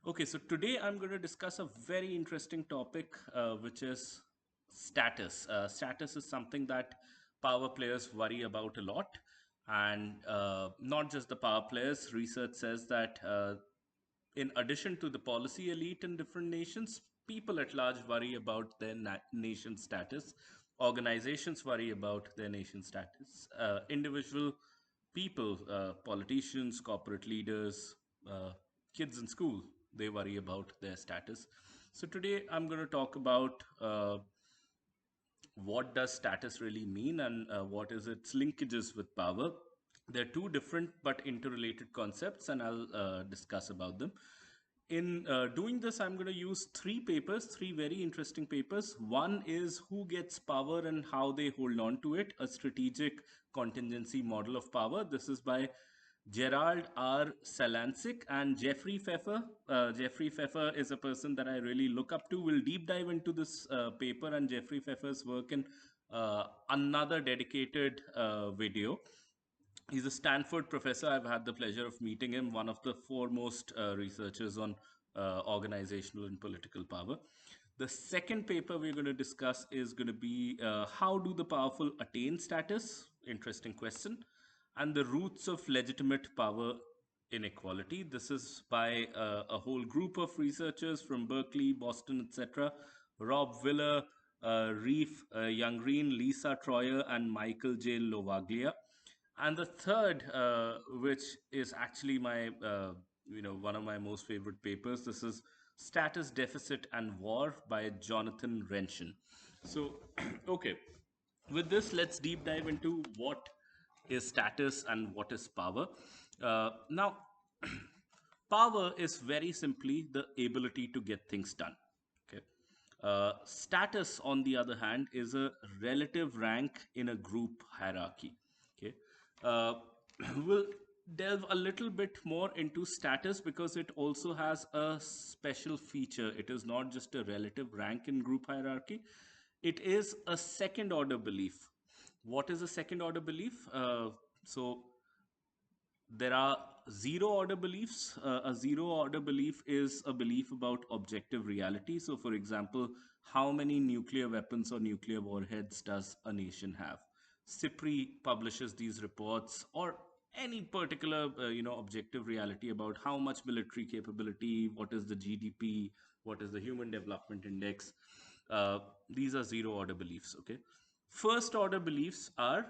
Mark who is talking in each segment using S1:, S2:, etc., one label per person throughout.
S1: Okay, so today I'm going to discuss a very interesting topic, which is status. Status is something that power players worry about a lot. And not just the power players, research says that in addition to the policy elite in different nations, people at large worry about their nation status. Organizations worry about their nation status. Individual people, politicians, corporate leaders, uh, kids in school, they worry about their status. So today I'm going to talk about what does status really mean and what is its linkages with power. They're two different but interrelated concepts, and I'll discuss about them. In doing this, I'm going to use three papers, three very interesting papers. One is Who Gets Power and How They Hold On to It, a strategic contingency model of power. This is by Gerald R. Salancic and Jeffrey Pfeffer. Jeffrey Pfeffer is a person that I really look up to. We'll deep dive into this paper and Jeffrey Pfeffer's work in another dedicated video. He's a Stanford professor. I've had the pleasure of meeting him, one of the foremost researchers on organizational and political power. The second paper we're going to discuss is going to be How Do the Powerful Attain Status? Interesting question. And the Roots of Legitimate Power Inequality. This is by a whole group of researchers from Berkeley, Boston, etc. Rob Willer, Reef Younggreen, Lisa Troyer, and Michael J. Lovaglia. And the third, which is actually my, one of my most favorite papers, this is Status, Deficit, and War by Jonathan Renshon. So, okay, with this, let's deep dive into what is status and what is power. Now, power is very simply the ability to get things done. Okay. Status, on the other hand, is a relative rank in a group hierarchy. Okay. Uh, we'll delve a little bit more into status because it also has a special feature. It is not just a relative rank in group hierarchy, it is a second order belief. What is a second order belief? So there are zero order beliefs. A zero order belief is a belief about objective reality. So, for example, how many nuclear weapons or nuclear warheads does a nation have? CIPRI publishes these reports, or any particular objective reality about how much military capability, what is the GDP, what is the Human Development Index. Uh, these are zero order beliefs. Okay, first order beliefs are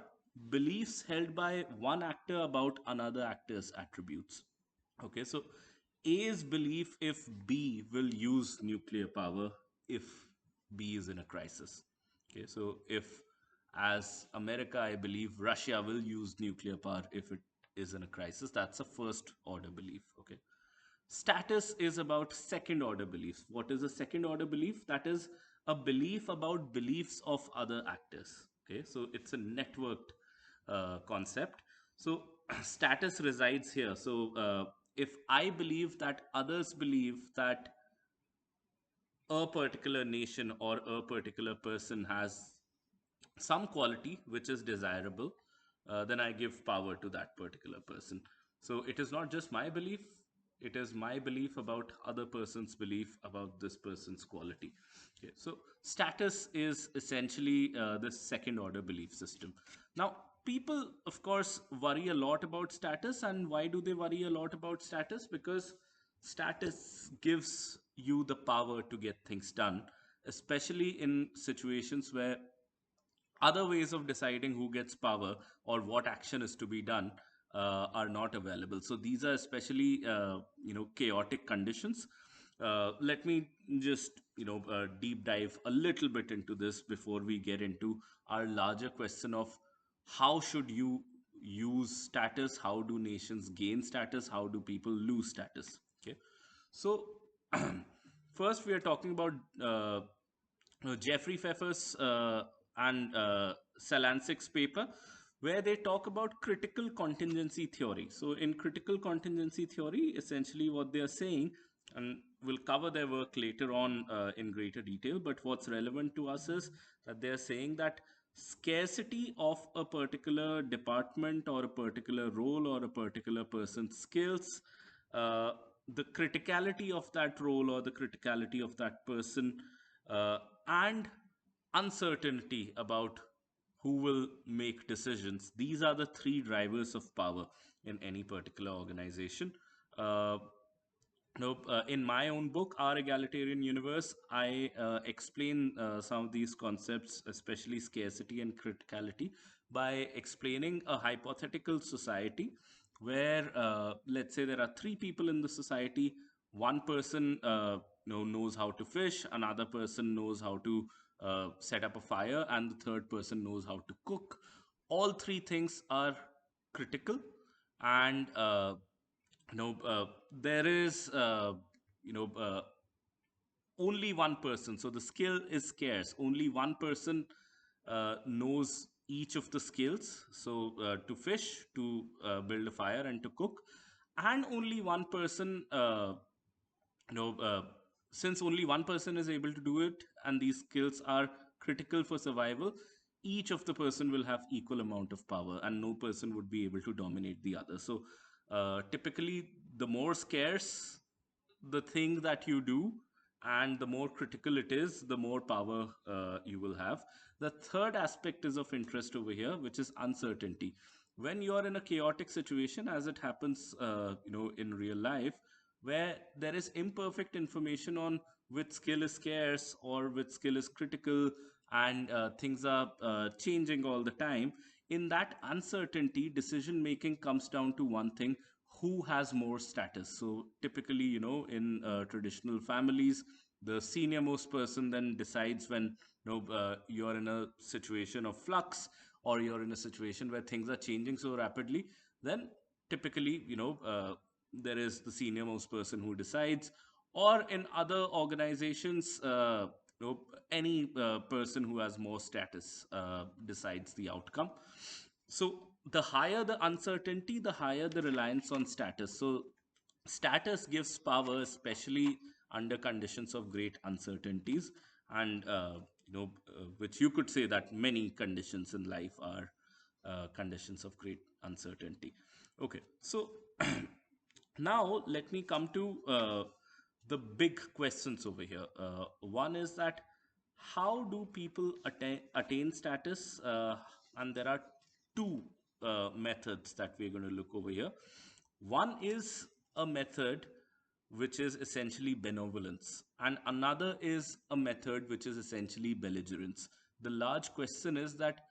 S1: beliefs held by one actor about another actor's attributes. Okay, so A's belief if B will use nuclear power if B is in a crisis. Okay, so if as America, I believe Russia will use nuclear power if it is in a crisis, that's a first order belief. Okay, status is about second order beliefs. What is a second order belief? That is a belief about beliefs of other actors. Okay, so it's a networked concept. So status resides here. So if I believe that others believe that a particular nation or a particular person has some quality which is desirable, then I give power to that particular person. So it is not just my belief, it is my belief about other person's belief about this person's quality. Okay, so status is essentially the second order belief system. Now, people, of course, worry a lot about status. And why do they worry a lot about status? Because status gives you the power to get things done, especially in situations where other ways of deciding who gets power or what action is to be done are not available. So these are especially chaotic conditions. Let me just deep dive a little bit into this before we get into our larger question of how should you use status, how do nations gain status, how do people lose status. Okay, so first we are talking about Jeffrey Pfeffer's and Salancic's paper, where they talk about critical contingency theory. So, in critical contingency theory, essentially what they are saying, and we'll cover their work later on in greater detail, but what's relevant to us is that they are saying that scarcity of a particular department or a particular role or a particular person's skills. the criticality of that role or the criticality of that person, and uncertainty about who will make decisions. These are the three drivers of power in any particular organization. Uh, Nope. In my own book, Our Egalitarian Universe, I explain some of these concepts, especially scarcity and criticality, by explaining a hypothetical society where, let's say, there are three people in the society. One person, knows how to fish, another person knows how to set up a fire, and the third person knows how to cook. All three things are critical, and there is only one person, so the skill is scarce. Only one person knows each of the skills, so to fish, to build a fire, and to cook. And only one person, you know uh, since only one person is able to do it, and these skills are critical for survival, each of the person will have equal amount of power, and no person would be able to dominate the other. So typically, the more scarce the thing that you do, and the more critical it is, the more power you will have. The third aspect is of interest over here, which is uncertainty. When you are in a chaotic situation, as it happens in real life, where there is imperfect information on which skill is scarce or which skill is critical, and things are changing all the time. In that uncertainty, decision making comes down to one thing: who has more status. So typically, in traditional families, the senior most person then decides when you're in a situation of flux, or you're in a situation where things are changing so rapidly. Then typically, there is the senior most person who decides. Or in other organizations, any person who has more status decides the outcome. So the higher the uncertainty, the higher the reliance on status. So status gives power, especially under conditions of great uncertainties, and which you could say that many conditions in life are conditions of great uncertainty. Okay, so now let me come to the big questions over here. One is that how do people attain status? And there are two methods that we're going to look over here. One is a method which is essentially benevolence, and another is a method which is essentially belligerence. The large question is that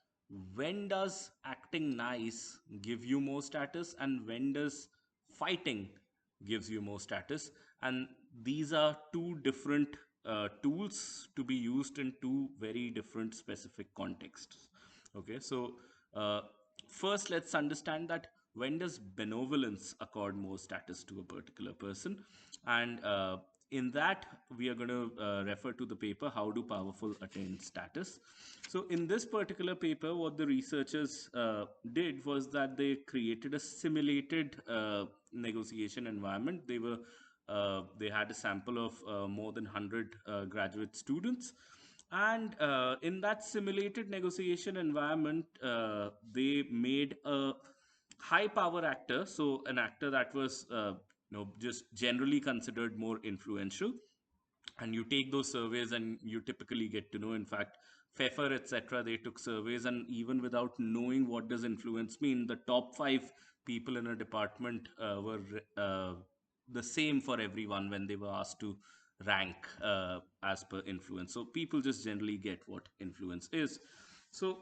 S1: when does acting nice give you more status, and when does fighting gives you more status? And these are two different tools to be used in two very different specific contexts. Okay, so uh, first let's understand that when does benevolence accord more status to a particular person. And in that, we are going to refer to the paper How Do Powerful Attain Status. So in this particular paper, what the researchers did was that they created a simulated negotiation environment. They had a sample of more than 100 graduate students, and in that simulated negotiation environment, they made a high power actor, so an actor that was just generally considered more influential. And you take those surveys, and you typically get to know, in fact, Pfeffer, etc., they took surveys, and even without knowing what does influence mean, the top five people in a department were the same for everyone when they were asked to rank as per influence. So people just generally get what influence is. So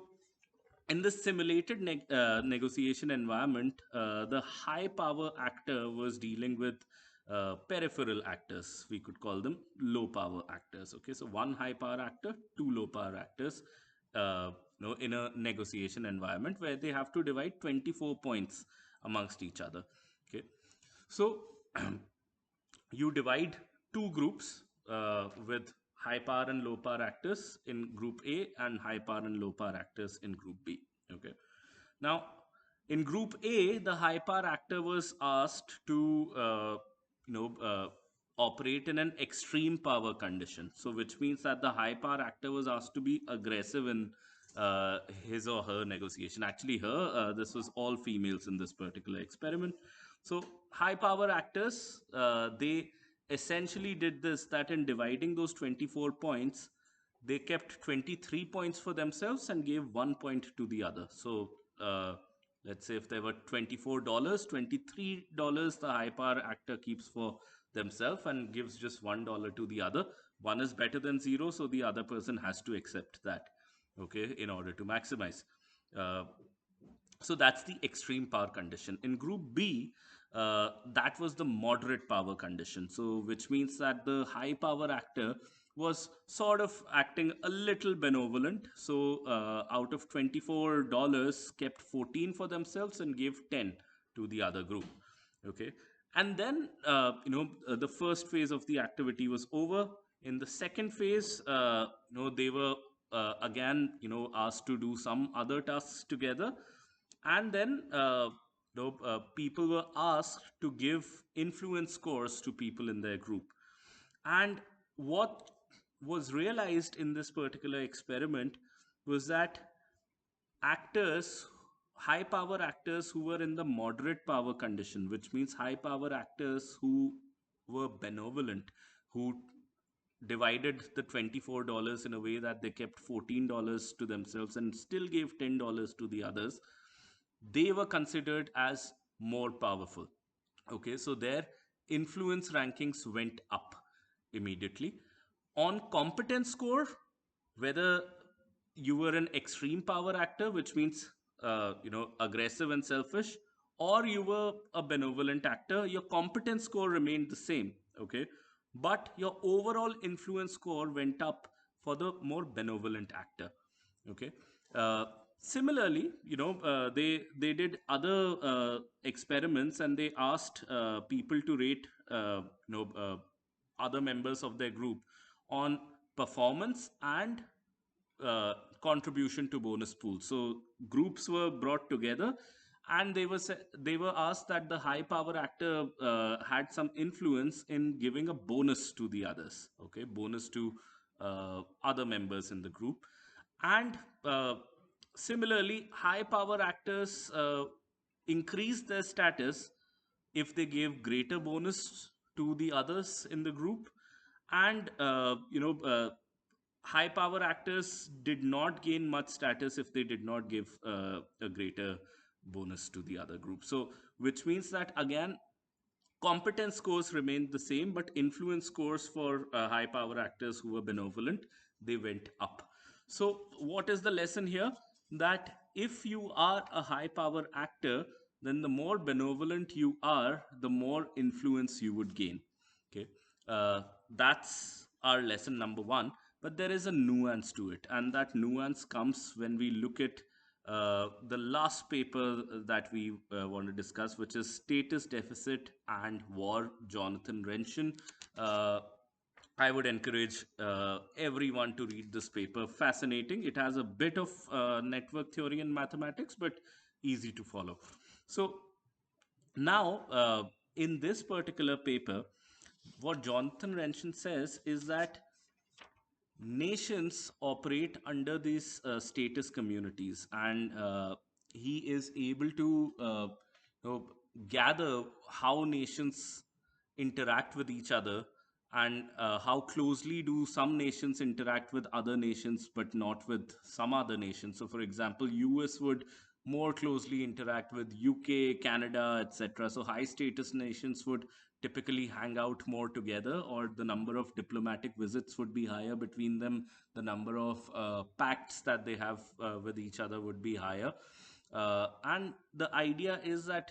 S1: in this simulated negotiation environment, the high power actor was dealing with peripheral actors. We could call them low power actors. Okay, so one high power actor, two low power actors, in a negotiation environment where they have to divide 24 points amongst each other. Okay, so you divide two groups with high power and low power actors in group A, and high power and low power actors in group B. Okay. Now, in group A, the high power actor was asked to, you know, uh, operate in an extreme power condition. So, which means that the high power actor was asked to be aggressive in his or her negotiation. Actually, this was all females in this particular experiment. So high power actors, they essentially did this, that in dividing those 24 points, they kept 23 points for themselves and gave 1 point to the other. So let's say if there were $24, $23 the high power actor keeps for themselves and gives just $1 to the other. One is better than zero, so the other person has to accept that, okay, in order to maximize. Uh, so that's the extreme power condition. In group B, that was the moderate power condition. So, which means that the high power actor was sort of acting a little benevolent. So, out of $24, kept 14 for themselves and gave 10 to the other group. Okay. And then, the first phase of the activity was over. In the second phase, they were again, asked to do some other tasks together. And then people were asked to give influence scores to people in their group. And what was realized in this particular experiment was that actors, high power actors who were in the moderate power condition, which means high power actors who were benevolent, who divided the $24 in a way that they kept $14 to themselves and still gave $10 to the others, they were considered as more powerful. Okay, so their influence rankings went up immediately. On competence score, whether you were an extreme power actor, which means aggressive and selfish, or you were a benevolent actor, your competence score remained the same. Okay, but your overall influence score went up for the more benevolent actor. Okay. uh, Similarly, they did other experiments, and they asked people to rate other members of their group on performance and uh, contribution to bonus pool. So groups were brought together, and they were asked that the high power actor had some influence in giving a bonus to the others. Okay, bonus to other members in the group. And similarly, high power actors increase their status if they gave greater bonus to the others in the group. And high power actors did not gain much status if they did not give a greater bonus to the other group. So which means that again, competence scores remained the same, but influence scores for high power actors who were benevolent, they went up. So what is the lesson here? That if you are a high power actor, then the more benevolent you are, the more influence you would gain. Okay, that's our lesson number one. But there is a nuance to it, and that nuance comes when we look at the last paper that we want to discuss, which is Status Deficit and War, Jonathan Renshon. Uh, I would encourage everyone to read this paper. Fascinating. It has a bit of network theory and mathematics, but easy to follow. So now, in this particular paper, what Jonathan Renshon says is that nations operate under these status communities, and he is able to you know, gather how nations interact with each other, and how closely do some nations interact with other nations but not with some other nations. So for example, US would more closely interact with UK, Canada, etc. So high status nations would typically hang out more together, or the number of diplomatic visits would be higher between them. The number of pacts that they have with each other would be higher. And the idea is that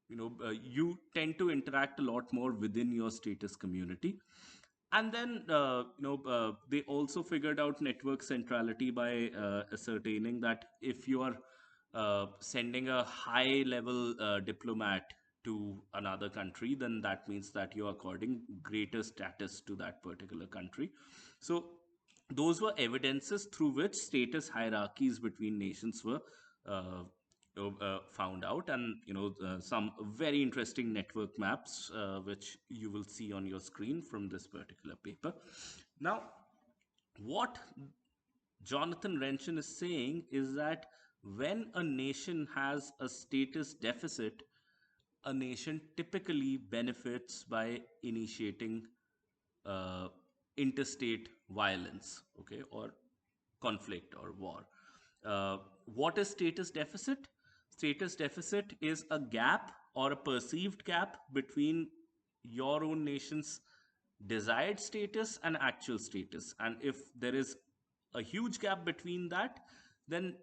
S1: you tend to interact a lot more within your status community. And then they also figured out network centrality by ascertaining that if you are sending a high level diplomat to another country, then that means that you are according greater status to that particular country. So those were evidences through which status hierarchies between nations were uh, found out. And some very interesting network maps which you will see on your screen from this particular paper. Now, what Jonathan Renshon is saying is that when a nation has a status deficit, a nation typically benefits by initiating uh, interstate violence, okay, or conflict or war. What is status deficit? Status deficit is a gap or a perceived gap between your own nation's desired status and actual status. And if there is a huge gap between that, then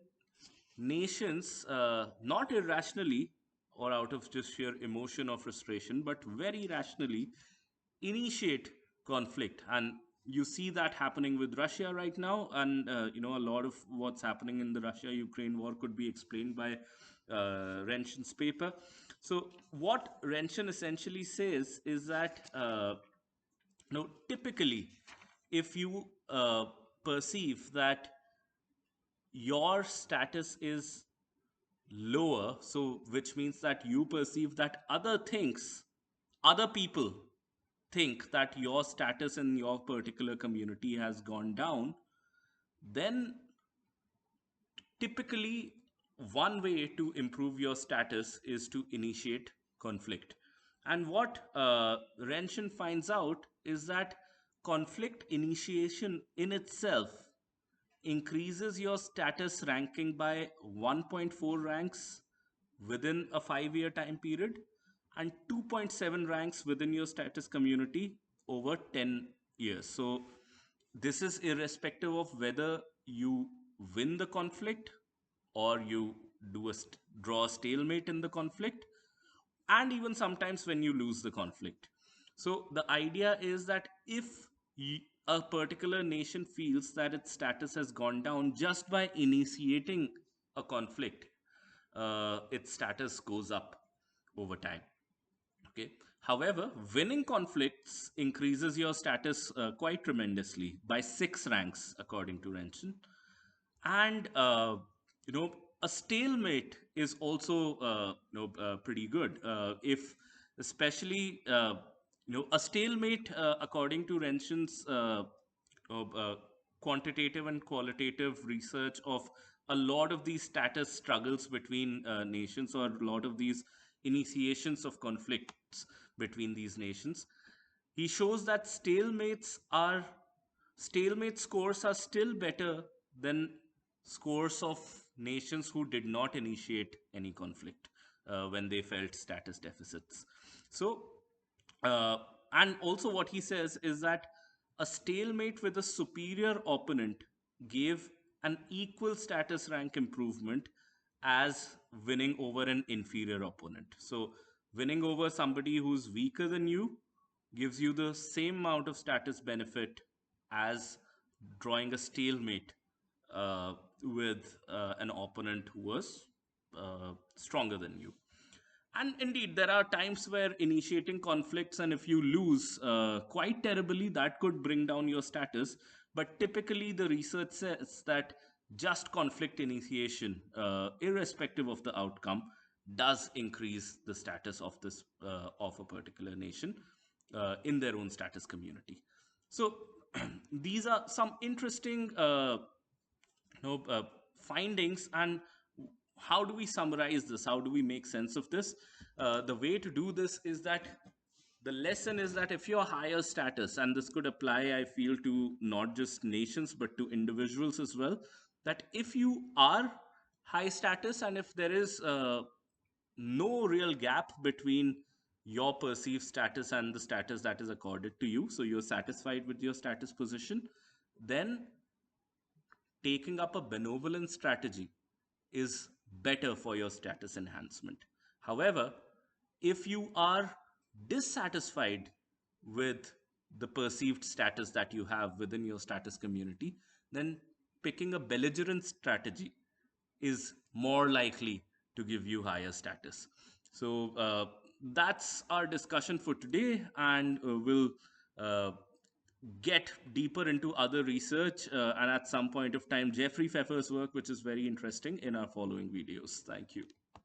S1: nations, not irrationally or out of just sheer emotion or frustration, but very rationally, initiate conflict. And you see that happening with Russia right now. And a lot of what's happening in the Russia-Ukraine war could be explained by Renshon's paper. So what Renshon essentially says is that typically, if you perceive that your status is lower, so which means that you perceive that other people think that your status in your particular community has gone down, then typically one way to improve your status is to initiate conflict. And what Renshon finds out is that conflict initiation in itself increases your status ranking by 1.4 ranks within a 5-year time period and 2.7 ranks within your status community over 10 years. So, this is irrespective of whether you win the conflict or you draw a stalemate in the conflict, and even sometimes when you lose the conflict. So the idea is that if a particular nation feels that its status has gone down just by initiating a conflict, its status goes up over time. Okay. However, winning conflicts increases your status quite tremendously by 6 ranks, according to Renshon. And you know a stalemate is also pretty good, if especially a stalemate, according to Renshon's quantitative and qualitative research of a lot of these status struggles between nations, or a lot of these initiations of conflicts between these nations. He shows that stalemate scores are still better than scores of nations who did not initiate any conflict when they felt status deficits. So, uh, and also what he says is that a stalemate with a superior opponent gave an equal status rank improvement as winning over an inferior opponent. So, winning over somebody who's weaker than you gives you the same amount of status benefit as drawing a stalemate with an opponent who was stronger than you. And indeed, there are times where initiating conflicts, and if you lose quite terribly, that could bring down your status. But typically, the research says that just conflict initiation, irrespective of the outcome, does increase the status of a particular nation in their own status community. So, these are some interesting findings. And how do we summarize this? How do we make sense of this? The way to do this is that the lesson is that if you're higher status, and this could apply, I feel, to not just nations but to individuals as well, that if you are high status and if there is no real gap between your perceived status and the status that is accorded to you, so you're satisfied with your status position, then taking up a benevolent strategy is better for your status enhancement. However, if you are dissatisfied with the perceived status that you have within your status community, then picking a belligerent strategy is more likely to give you higher status. So that's our discussion for today, and we'll uh, get deeper into other research and at some point of time Jeffrey Pfeffer's work, which is very interesting, in our following videos. Thank you.